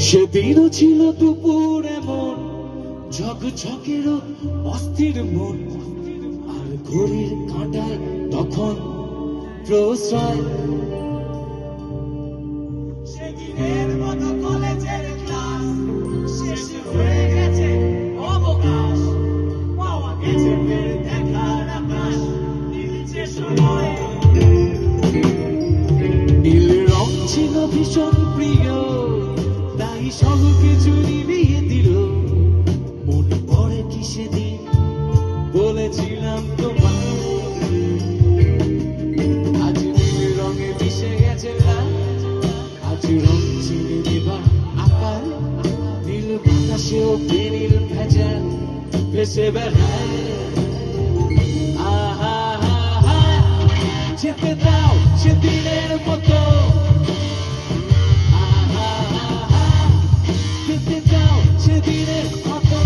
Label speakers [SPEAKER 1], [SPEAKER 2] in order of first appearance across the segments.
[SPEAKER 1] সেদিনও ছিল দুপুর এমন ঝকঝকেরও অস্থির মন, আর ঘড়ির কাঁটায় তখন প্রশ্রয়।
[SPEAKER 2] সেদিনের মতো কলেজের ক্লাস শেষ হয়ে গেছে, অবকাশ পাওয়া গেছে ফের দেখার আকাশ, নিচে সময়।
[SPEAKER 1] নীল রং ছিল ভীষণ প্রিয়, তাই সব কিছু নিভিয়ে দিল। মনে পড়ে কি সেদিন বলেছিলাম তোমায়, আজ নীল রঙে মিশে গেছে লাল, আজ রং চিনে দেবা আকার। নীল বাতাসেও বেনীল ভেজা ভেসে বেড়ায়। আহা হা হা, যেতে দাও সেদিনের মতো। আহা হা হা, যেতে দাও সেদিনের মতো।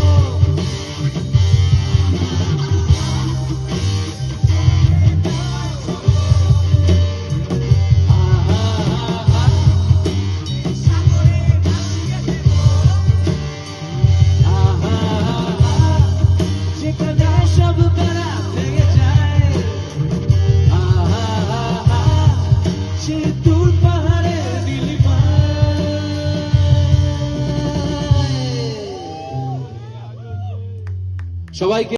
[SPEAKER 1] আহা হা হা,
[SPEAKER 2] সাগরে ভাসিয়ে দেব,
[SPEAKER 1] আহা হা হা, যেখানে সব তারা থেকে যায়। আহা হা হা, সে দূর পাহাড়ের নীলিমায়। সবাইকে